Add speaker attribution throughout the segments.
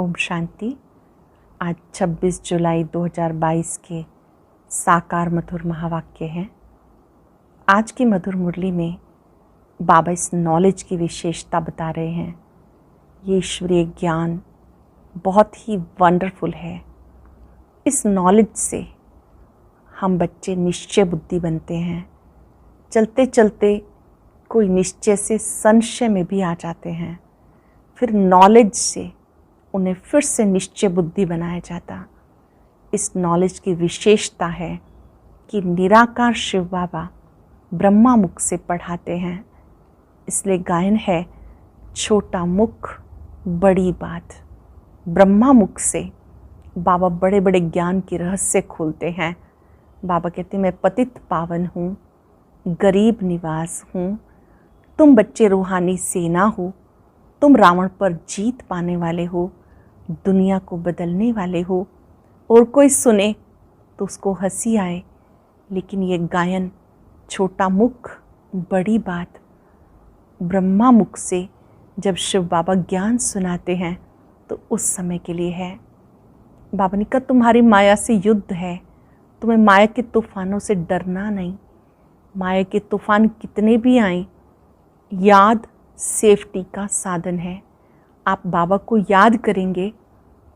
Speaker 1: ओम शांति। आज 26 जुलाई 2022 के साकार मधुर महावाक्य हैं। आज की मधुर मुरली में बाबा इस नॉलेज की विशेषता बता रहे हैं। ये ईश्वरीय ज्ञान बहुत ही वंडरफुल है। इस नॉलेज से हम बच्चे निश्चय बुद्धि बनते हैं। चलते चलते कोई निश्चय से संशय में भी आ जाते हैं, फिर नॉलेज से उन्हें फिर से निश्चय बुद्धि बनाया जाता। इस नॉलेज की विशेषता है कि निराकार शिव बाबा ब्रह्मा मुख से पढ़ाते हैं। इसलिए गायन है छोटा मुख बड़ी बात। ब्रह्मा मुख से बाबा बड़े बड़े ज्ञान के रहस्य खोलते हैं। बाबा कहते हैं मैं पतित पावन हूँ, गरीब निवास हूँ, तुम बच्चे रूहानी सेना हो, तुम रावण पर जीत पाने वाले हो, दुनिया को बदलने वाले हो। और कोई सुने तो उसको हंसी आए, लेकिन ये गायन छोटा मुख बड़ी बात ब्रह्मा मुख से जब शिव बाबा ज्ञान सुनाते हैं तो उस समय के लिए है। बाबा ने कहा तुम्हारी माया से युद्ध है, तुम्हें माया के तूफानों से डरना नहीं। माया के तूफान कितने भी आए, याद सेफ्टी का साधन है। आप बाबा को याद करेंगे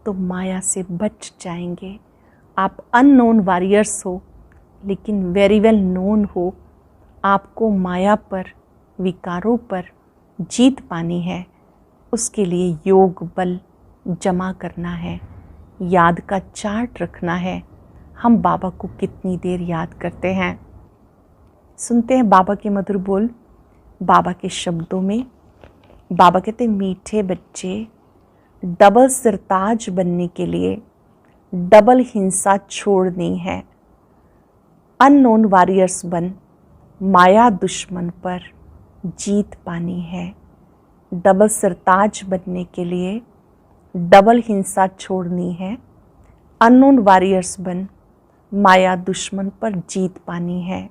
Speaker 1: तो माया से बच जाएंगे। आप अननोन वॉरियर्स हो, लेकिन वेरी वेल नोन हो। आपको माया पर, विकारों पर जीत पानी है। उसके लिए योग बल जमा करना है, याद का चार्ट रखना है। हम बाबा को कितनी देर याद करते हैं। सुनते हैं बाबा के मधुर बोल। बाबा के शब्दों में बाबा कहते मीठे बच्चे, डबल सिरताज बनने के लिए डबल हिंसा छोड़नी है। अननोन वॉरियर्स बन माया दुश्मन पर जीत पानी है। डबल सिरताज बनने के लिए डबल हिंसा छोड़नी है। अननोन वॉरियर्स बन माया दुश्मन पर जीत पानी है।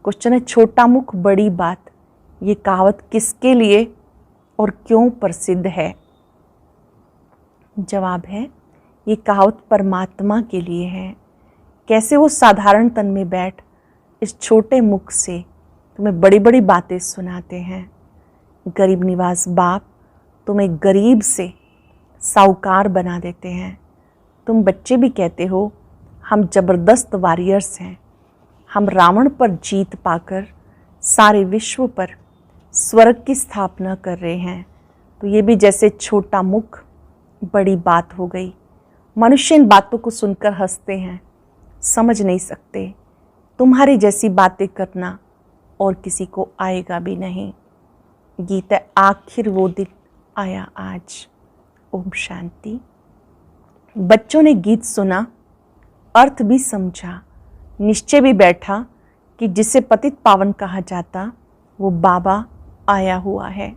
Speaker 1: क्वेश्चन है छोटा मुख बड़ी बात, ये कहावत किसके लिए और क्यों प्रसिद्ध है? जवाब है ये कहावत परमात्मा के लिए है। कैसे वो साधारण तन में बैठ इस छोटे मुख से तुम्हें बड़ी बड़ी बातें सुनाते हैं। गरीब निवास बाप तुम्हें गरीब से साहूकार बना देते हैं। तुम बच्चे भी कहते हो हम ज़बरदस्त वॉरियर्स हैं, हम रावण पर जीत पाकर सारे विश्व पर स्वर्ग की स्थापना कर रहे हैं। तो ये भी जैसे छोटा मुख बड़ी बात हो गई। मनुष्य इन बातों को सुनकर हंसते हैं, समझ नहीं सकते। तुम्हारी जैसी बातें करना और किसी को आएगा भी नहीं। गीता आखिर वो दिन आया आज। ओम शांति। बच्चों ने गीत सुना, अर्थ भी समझा, निश्चय भी बैठा कि जिसे पतित पावन कहा जाता वो बाबा आया हुआ है।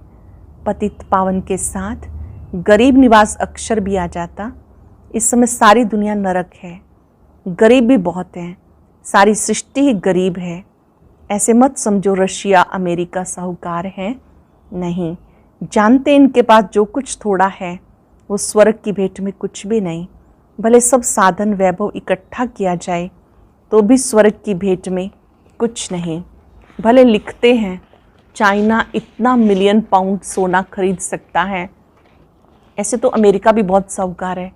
Speaker 1: पतित पावन के साथ गरीब निवास अक्षर भी आ जाता। इस समय सारी दुनिया नरक है, गरीब भी बहुत हैं, सारी सृष्टि ही गरीब है। ऐसे मत समझो रशिया अमेरिका साहूकार हैं, नहीं। जानते इनके पास जो कुछ थोड़ा है वो स्वर्ग की भेंट में कुछ भी नहीं। भले सब साधन वैभव इकट्ठा किया जाए तो भी स्वर्ग की भेंट में कुछ नहीं। भले लिखते हैं चाइना इतना मिलियन पाउंड सोना खरीद सकता है, ऐसे तो अमेरिका भी बहुत साहूकार है,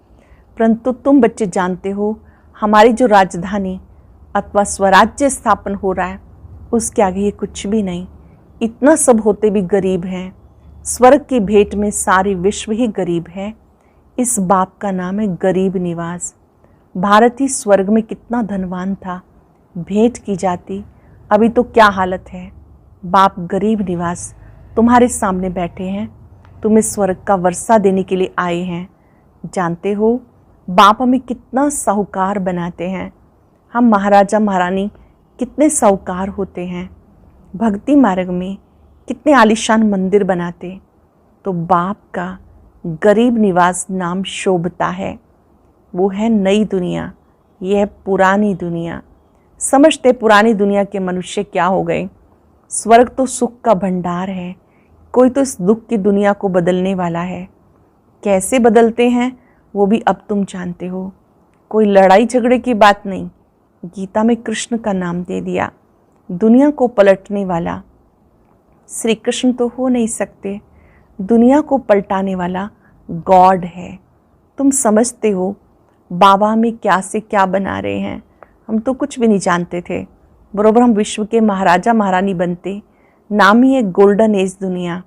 Speaker 1: परंतु तुम बच्चे जानते हो हमारी जो राजधानी अथवा स्वराज्य स्थापन हो रहा है उसके आगे ये कुछ भी नहीं। इतना सब होते भी गरीब हैं। स्वर्ग की भेंट में सारी विश्व ही गरीब है। इस बाप का नाम है गरीब निवास। भारत ही स्वर्ग में कितना धनवान था, भेंट की जाती, अभी तो क्या हालत है। बाप गरीब निवास तुम्हारे सामने बैठे हैं, तुम्हें स्वर्ग का वर्षा देने के लिए आए हैं। जानते हो बाप हमें कितना साहूकार बनाते हैं। हम महाराजा महारानी कितने साहूकार होते हैं। भक्ति मार्ग में कितने आलीशान मंदिर बनाते, तो बाप का गरीब निवास नाम शोभता है। वो है नई दुनिया, ये है पुरानी दुनिया। समझते पुरानी दुनिया के मनुष्य क्या हो गए। स्वर्ग तो सुख का भंडार है, कोई तो इस दुख की दुनिया को बदलने वाला है। कैसे बदलते हैं वो भी अब तुम जानते हो। कोई लड़ाई झगड़े की बात नहीं, गीता में कृष्ण का नाम दे दिया। दुनिया को पलटने वाला श्री कृष्ण तो हो नहीं सकते, दुनिया को पलटाने वाला गॉड है। तुम समझते हो बाबा हमें क्या से क्या बना रहे हैं। हम तो कुछ भी नहीं जानते थे, बरोबर हम विश्व के महाराजा महारानी बनते। नाम ही है गोल्डन एज दुनिया।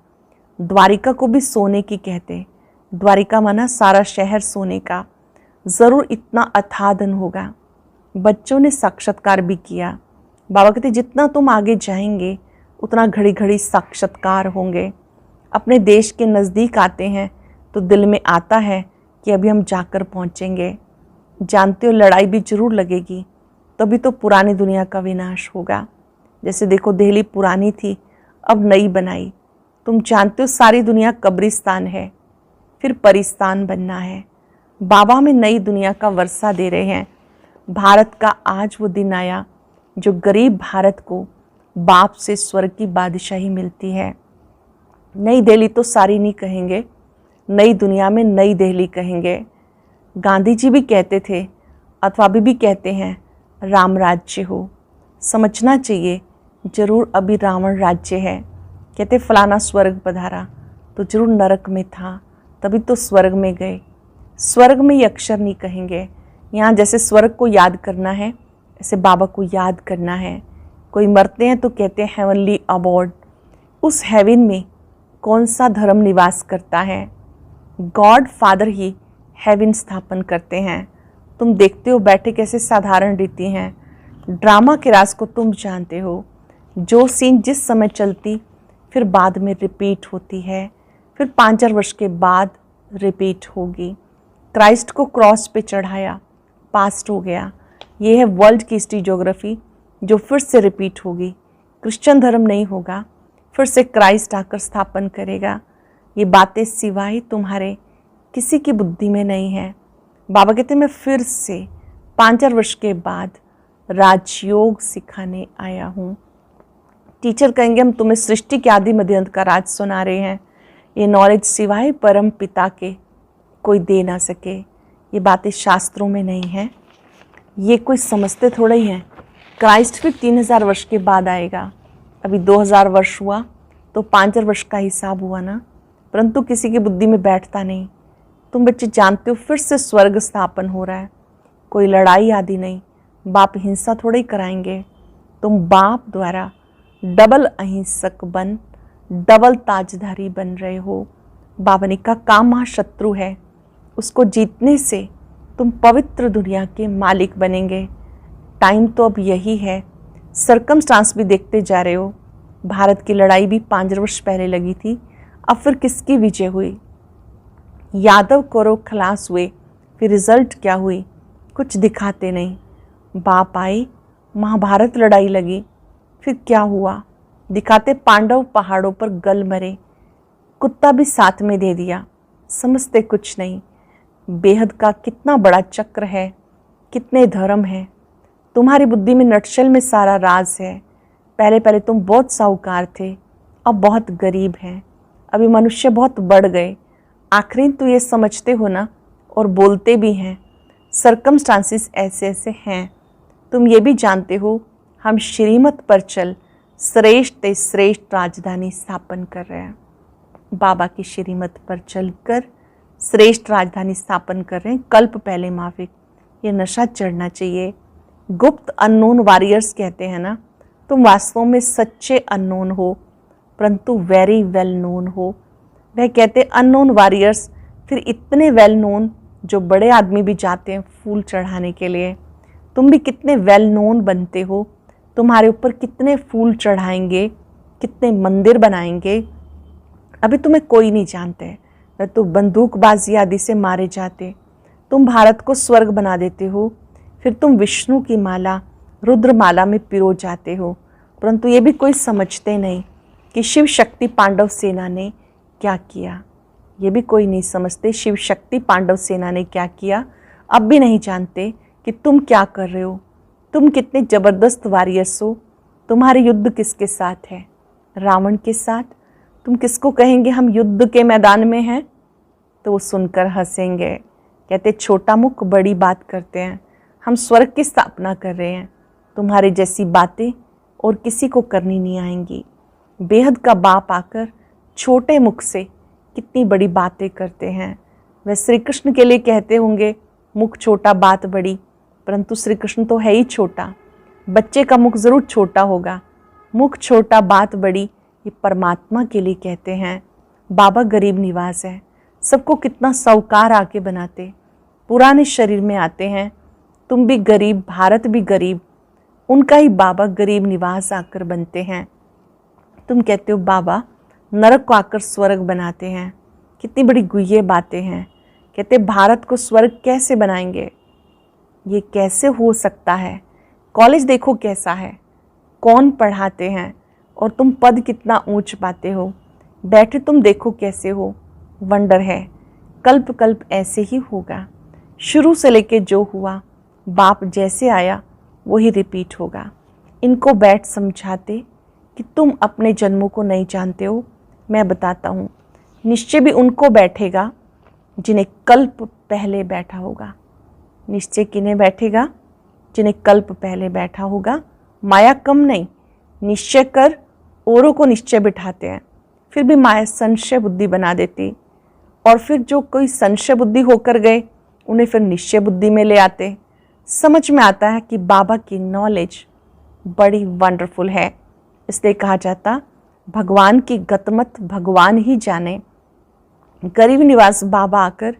Speaker 1: द्वारिका को भी सोने की कहते, द्वारिका माना सारा शहर सोने का। ज़रूर इतना अथाह धन होगा। बच्चों ने साक्षात्कार भी किया। बाबा कहते जितना तुम आगे जाएंगे उतना घड़ी घड़ी साक्षात्कार होंगे। अपने देश के नज़दीक आते हैं तो दिल में आता है कि अभी हम जाकर पहुँचेंगे। जानते हो लड़ाई भी जरूर लगेगी, तभी तो पुरानी दुनिया का विनाश होगा। जैसे देखो दिल्ली पुरानी थी, अब नई बनाई। तुम जानते हो सारी दुनिया कब्रिस्तान है, फिर परिस्तान बनना है। बाबा हमें नई दुनिया का वर्षा दे रहे हैं। भारत का आज वो दिन आया जो गरीब भारत को बाप से स्वर्ग की बादशाही मिलती है। नई दिल्ली तो सारी नहीं कहेंगे, नई दुनिया में नई दिल्ली कहेंगे। गांधी जी भी कहते थे, अथवा अभी भी कहते हैं, राम राज्य हो। समझना चाहिए जरूर अभी रावण राज्य है। कहते फलाना स्वर्ग पधारा तो जरूर नरक में था, तभी तो स्वर्ग में गए। स्वर्ग में ये अक्षर नहीं कहेंगे। यहाँ जैसे स्वर्ग को याद करना है, ऐसे बाबा को याद करना है। कोई मरते हैं तो कहते हैं हेवनली अबॉर्ड। उस हेवन में कौन सा धर्म निवास करता है? गॉड फादर ही हेवन स्थापन करते हैं। तुम देखते हो बैठे कैसे साधारण रीति हैं। ड्रामा के राज को तुम जानते हो। जो सीन जिस समय चलती फिर बाद में रिपीट होती है, फिर 5,000 वर्ष के बाद रिपीट होगी। क्राइस्ट को क्रॉस पे चढ़ाया, पास्ट हो गया। ये है वर्ल्ड की हिस्ट्री ज्योग्राफी जो फिर से रिपीट होगी। क्रिश्चियन धर्म नहीं होगा, फिर से क्राइस्ट आकर स्थापन करेगा। ये बातें सिवाय तुम्हारे किसी की बुद्धि में नहीं है। बाबा कहते मैं फिर से 5,000 वर्ष के बाद राजयोग सिखाने आया हूँ। टीचर कहेंगे हम तुम्हें सृष्टि के आदि मध्य अंत का राज सुना रहे हैं। ये नॉलेज सिवाय परम पिता के कोई दे ना सके। ये बातें शास्त्रों में नहीं है, ये कोई समझते थोड़ा ही हैं। क्राइस्ट फिर 3,000 वर्ष के बाद आएगा। अभी 2,000 वर्ष हुआ तो 5,000 वर्ष का हिसाब हुआ ना, परंतु किसी की बुद्धि में बैठता नहीं। तुम बच्चे जानते हो फिर से स्वर्ग स्थापन हो रहा है। कोई लड़ाई आदि नहीं, बाप हिंसा थोड़ा ही कराएंगे। तुम बाप द्वारा डबल अहिंसक बन डबल ताजधारी बन रहे हो। बाबा ने कहा काम महाशत्रु है, उसको जीतने से तुम पवित्र दुनिया के मालिक बनेंगे। टाइम तो अब यही है। सरकमस्टांस भी देखते जा रहे हो। भारत की लड़ाई भी 5 वर्ष पहले लगी थी, अब फिर किसकी विजय हुई? यादव कौरव खलास हुए, फिर रिजल्ट क्या हुई? कुछ दिखाते नहीं। बाप आए, महाभारत लड़ाई लगी, फिर क्या हुआ? दिखाते पांडव पहाड़ों पर गल मरे, कुत्ता भी साथ में दे दिया। समझते कुछ नहीं। बेहद का कितना बड़ा चक्र है, कितने धर्म हैं। तुम्हारी बुद्धि में नटशल में सारा राज है। पहले पहले तुम बहुत साहूकार थे, अब बहुत गरीब हैं। अभी मनुष्य बहुत बढ़ गए। आखिरी तो ये समझते हो ना, और बोलते भी हैं। सरकमस्टांसिस ऐसे ऐसे हैं। तुम ये भी जानते हो हम श्रीमत पर चल श्रेष्ठ से श्रेष्ठ राजधानी स्थापन कर रहे हैं। बाबा की श्रीमत पर चलकर श्रेष्ठ राजधानी स्थापन कर रहे हैं। कल्प पहले माफिक ये नशा चढ़ना चाहिए। गुप्त अननोन वॉरियर्स कहते हैं ना, तुम वास्तव में सच्चे अननोन हो, परंतु वेरी वेल नोन हो। वह कहते अननोन वॉरियर्स, फिर इतने वेल नोन जो बड़े आदमी भी जाते हैं फूल चढ़ाने के लिए। तुम भी कितने वेल नोन बनते हो। तुम्हारे ऊपर कितने फूल चढ़ाएंगे, कितने मंदिर बनाएंगे। अभी तुम्हें कोई नहीं जानते। वह तो बंदूकबाजी आदि से मारे जाते। तुम भारत को स्वर्ग बना देते हो, फिर तुम विष्णु की माला रुद्र माला में पिरो जाते हो। परंतु ये भी कोई समझते नहीं कि शिव शक्ति पांडव सेना ने क्या किया। ये भी कोई नहीं समझते शिव शक्ति पांडव सेना ने क्या किया। अब भी नहीं जानते कि तुम क्या कर रहे हो। तुम कितने जबरदस्त वॉरियर्स हो। तुम्हारे युद्ध किसके साथ है? रावण के साथ। तुम किसको कहेंगे हम युद्ध के मैदान में हैं? तो वो सुनकर हंसेंगे। कहते छोटा मुख बड़ी बात करते हैं, हम स्वर्ग की स्थापना कर रहे हैं, तुम्हारे जैसी बातें और किसी को करनी नहीं आएंगी। बेहद का बाप आकर छोटे मुख से कितनी बड़ी बातें करते हैं। वह श्री कृष्ण के लिए कहते होंगे मुख छोटा बात बड़ी, परंतु श्री कृष्ण तो है ही छोटा। बच्चे का मुख ज़रूर छोटा होगा, मुख छोटा बात बड़ी, ये परमात्मा के लिए कहते हैं। बाबा गरीब निवास है, सबको कितना साहूकार आके बनाते, पुराने शरीर में आते हैं। तुम भी गरीब, भारत भी गरीब, उनका ही बाबा गरीब निवास आकर बनते हैं। तुम कहते हो बाबा नरक को आकर स्वर्ग बनाते हैं, कितनी बड़ी गुह्य बातें हैं। कहते भारत को स्वर्ग कैसे बनाएंगे, ये कैसे हो सकता है। कॉलेज देखो कैसा है, कौन पढ़ाते हैं, और तुम पद कितना ऊंच पाते हो। बैठे तुम देखो कैसे हो, वंडर है। कल्प कल्प ऐसे ही होगा, शुरू से लेके जो हुआ बाप जैसे आया वही रिपीट होगा। इनको बैठ समझाते कि तुम अपने जन्मों को नहीं जानते हो। मैं बताता हूँ, निश्चय भी उनको बैठेगा जिन्हें कल्प पहले बैठा होगा। निश्चय किन्हें बैठेगा, जिन्हें कल्प पहले बैठा होगा। माया कम नहीं, निश्चय कर औरों को निश्चय बिठाते हैं, फिर भी माया संशय बुद्धि बना देती, और फिर जो कोई संशय बुद्धि होकर गए उन्हें फिर निश्चय बुद्धि में ले आते। समझ में आता है कि बाबा की नॉलेज बड़ी वंडरफुल है, इसलिए कहा जाता भगवान की गतमत भगवान ही जाने। गरीब निवास बाबा आकर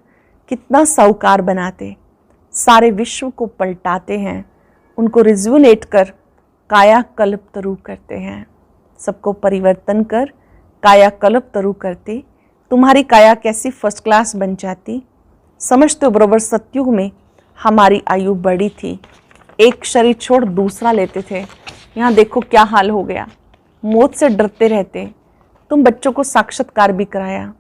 Speaker 1: कितना साहूकार बनाते, सारे विश्व को पलटाते हैं, उनको रिज्यूनेट कर काया कल्प तरु करते हैं। सबको परिवर्तन कर काया कल्प तरु करते। तुम्हारी काया कैसी फर्स्ट क्लास बन जाती। समझते हो बरोबर सतयुग में हमारी आयु बड़ी थी, एक शरीर छोड़ दूसरा लेते थे। यहाँ देखो क्या हाल हो गया, मौत से डरते रहते। तुम बच्चों को साक्षात्कार भी कराया।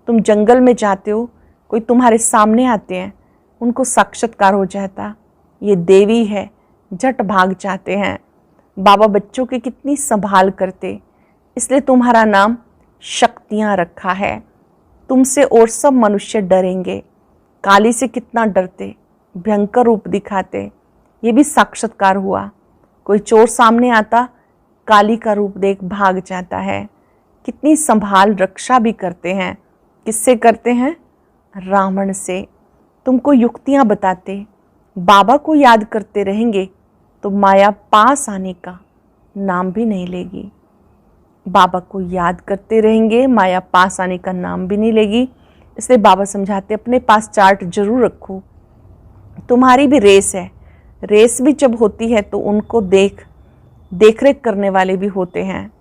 Speaker 1: तुम जंगल में जाते हो, कोई तुम्हारे सामने आते हैं, उनको साक्षात्कार हो जाता, ये देवी है, झट भाग जाते हैं। बाबा बच्चों की कितनी संभाल करते, इसलिए तुम्हारा नाम शक्तियाँ रखा है। तुमसे और सब मनुष्य डरेंगे। काली से कितना डरते, भयंकर रूप दिखाते, ये भी साक्षात्कार हुआ। कोई चोर सामने आता, काली का रूप देख भाग जाता है। कितनी संभाल रक्षा भी करते हैं। किससे करते हैं? रावण से। तुमको युक्तियाँ बताते, बाबा को याद करते रहेंगे तो माया पास आने का नाम भी नहीं लेगी। बाबा को याद करते रहेंगे, माया पास आने का नाम भी नहीं लेगी। इसलिए बाबा समझाते अपने पास चार्ट जरूर रखो। तुम्हारी भी रेस है, रेस भी जब होती है तो उनको देख रेख करने वाले भी होते हैं,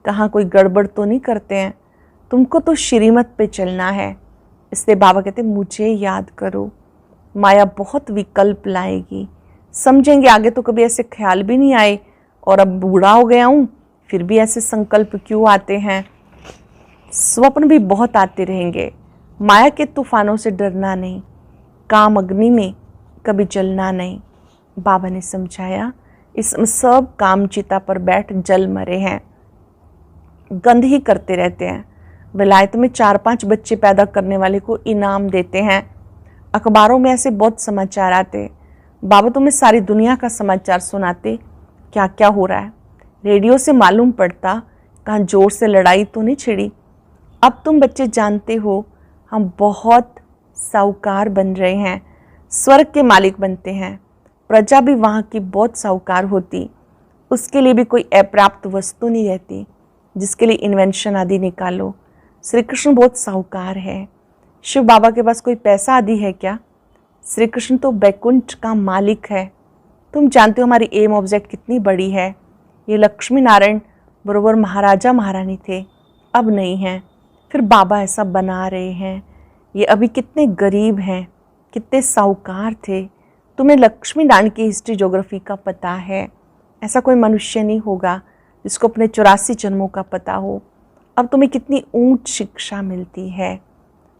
Speaker 1: कहाँ कोई गड़बड़ तो नहीं करते हैं। तुमको तो श्रीमत पे चलना है। इसलिए बाबा कहते मुझे याद करो। माया बहुत विकल्प लाएगी, समझेंगे आगे तो कभी ऐसे ख्याल भी नहीं आए, और अब बूढ़ा हो गया हूँ फिर भी ऐसे संकल्प क्यों आते हैं। स्वप्न भी बहुत आते रहेंगे। माया के तूफानों से डरना नहीं, काम अग्नि में कभी जलना नहीं। बाबा ने समझाया इस सब काम चिता पर बैठ जल मरे हैं, गंध ही करते रहते हैं। विलायत में 4-5 बच्चे पैदा करने वाले को इनाम देते हैं। अखबारों में ऐसे बहुत समाचार आते, बाबा तुम्हें सारी दुनिया का समाचार सुनाते क्या क्या हो रहा है। रेडियो से मालूम पड़ता कहाँ जोर से लड़ाई तो नहीं छिड़ी। अब तुम बच्चे जानते हो हम बहुत साहूकार बन रहे हैं, स्वर्ग के मालिक बनते हैं। प्रजा भी वहाँ की बहुत साहूकार होती, उसके लिए भी कोई अप्राप्त वस्तु नहीं रहती जिसके लिए इन्वेंशन आदि निकालो। श्री कृष्ण बहुत साहूकार है। शिव बाबा के पास कोई पैसा आदि है क्या? श्री कृष्ण तो बैकुंठ का मालिक है। तुम जानते हो हमारी एम ऑब्जेक्ट कितनी बड़ी है। ये लक्ष्मी नारायण बरोबर महाराजा महारानी थे, अब नहीं हैं, फिर बाबा ऐसा बना रहे हैं। ये अभी कितने गरीब हैं, कितने साहूकार थे। तुम्हें लक्ष्मी नारायण की हिस्ट्री ज्योग्राफी का पता है। ऐसा कोई मनुष्य नहीं होगा जिसको अपने 84 जन्मों का पता हो। अब तुम्हें कितनी ऊंच शिक्षा मिलती है।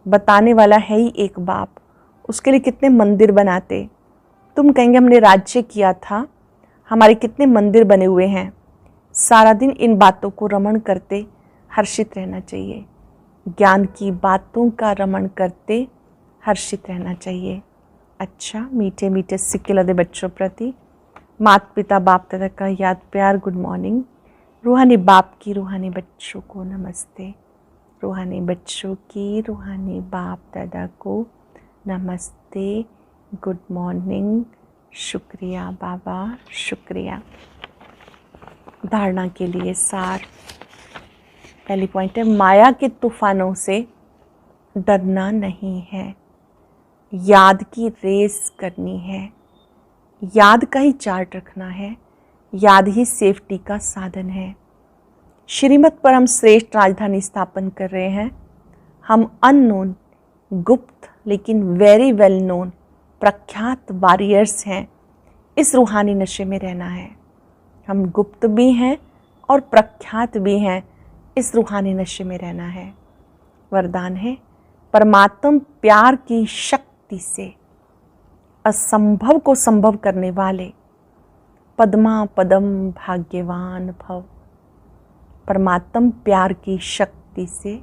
Speaker 1: बताने वाला है ही एक बाप, उसके लिए कितने मंदिर बनाते। तुम कहेंगे हमने राज्य किया था, हमारे कितने मंदिर बने हुए हैं। सारा दिन इन बातों को रमण करते हर्षित रहना चाहिए। ज्ञान की बातों का रमण करते हर्षित रहना चाहिए। अच्छा, मीठे मीठे सिक्के लदे बच्चों प्रति माता पिता बाप दादा का याद प्यार गुड मॉर्निंग। रूहानी बाप की रूहानी बच्चों को नमस्ते। रूहानी बच्चों की रूहानी बाप दादा को नमस्ते, गुड मॉर्निंग, शुक्रिया बाबा, शुक्रिया। धारणा के लिए सार। पहली पॉइंट है, माया के तूफानों से डरना नहीं है, याद की रेस करनी है, याद का ही चार्ट रखना है, याद ही सेफ्टी का साधन है। श्रीमत पर हम श्रेष्ठ राजधानी स्थापन कर रहे हैं। हम अननोन, गुप्त लेकिन वेरी वेल नोन प्रख्यात वॉरियर्स हैं। इस रूहानी नशे में रहना है। हम गुप्त भी हैं और प्रख्यात भी हैं। इस रूहानी नशे में रहना है। वरदान है, परमात्म प्यार की शक्ति से असंभव को संभव करने वाले पद्मा पदम भाग्यवान भव। परमात्म प्यार की शक्ति से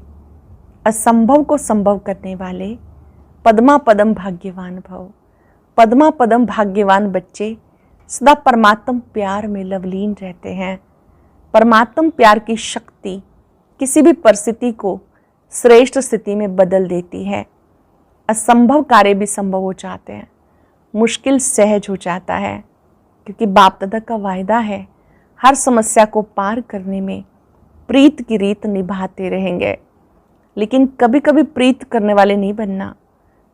Speaker 1: असंभव को संभव करने वाले पद्मा पदम भाग्यवान भव। पद्मा पदम भाग्यवान बच्चे सदा परमात्म प्यार में लवलीन रहते हैं। परमात्म प्यार की शक्ति किसी भी परिस्थिति को श्रेष्ठ स्थिति में बदल देती है। असंभव कार्य भी संभव हो जाते हैं, मुश्किल सहज हो जाता है, क्योंकि बाप दादा का वायदा है हर समस्या को पार करने में प्रीत की रीत निभाते रहेंगे। लेकिन कभी कभी प्रीत करने वाले नहीं बनना,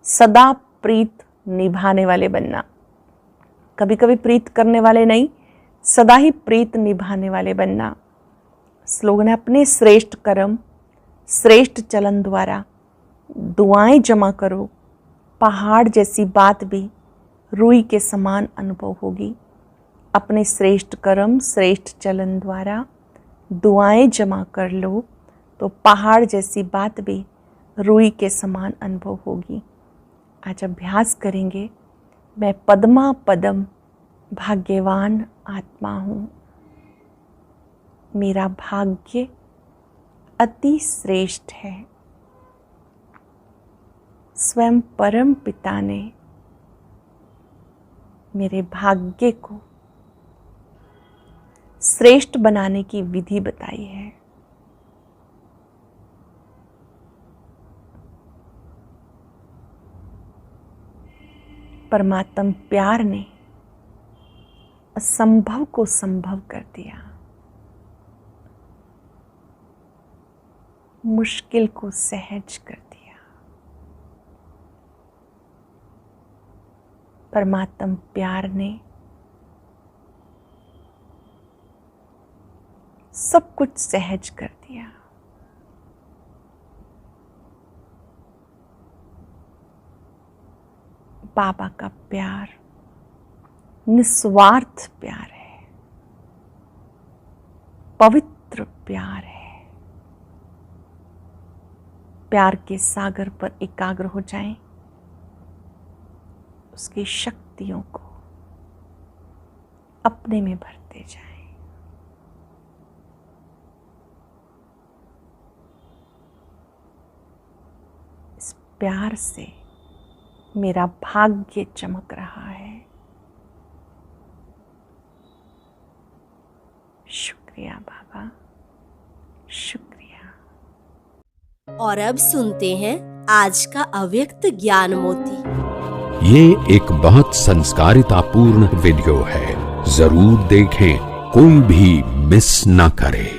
Speaker 1: सदा प्रीत निभाने वाले बनना। कभी कभी प्रीत करने वाले नहीं, सदा ही प्रीत निभाने वाले बनना। स्लोगन है, अपने श्रेष्ठ कर्म श्रेष्ठ चलन द्वारा दुआएं जमा करो, पहाड़ जैसी बात भी रुई के समान अनुभव होगी। अपने श्रेष्ठ कर्म श्रेष्ठ चलन द्वारा दुआएं जमा कर लो तो पहाड़ जैसी बात भी रुई के समान अनुभव होगी। आज अभ्यास करेंगे, मैं पद्मा पदम भाग्यवान आत्मा हूँ। मेरा भाग्य अति श्रेष्ठ है। स्वयं परम पिता ने मेरे भाग्य को श्रेष्ठ बनाने की विधि बताई है। परमात्म प्यार ने असंभव को संभव कर दिया, मुश्किल को सहज कर दिया। परमात्म प्यार ने सब कुछ सहज कर दिया। बाबा का प्यार निस्वार्थ प्यार है, पवित्र प्यार है। प्यार के सागर पर एकाग्र हो जाएं, उसकी शक्तियों को अपने में भरते जाएं। इस प्यार से मेरा भाग्य चमक रहा है। शुक्रिया बाबा, शुक्रिया।
Speaker 2: और अब सुनते हैं आज का अव्यक्त ज्ञान मोती।
Speaker 3: ये एक बहुत संस्कारितापूर्ण वीडियो है, जरूर देखें, कोई भी मिस ना करे।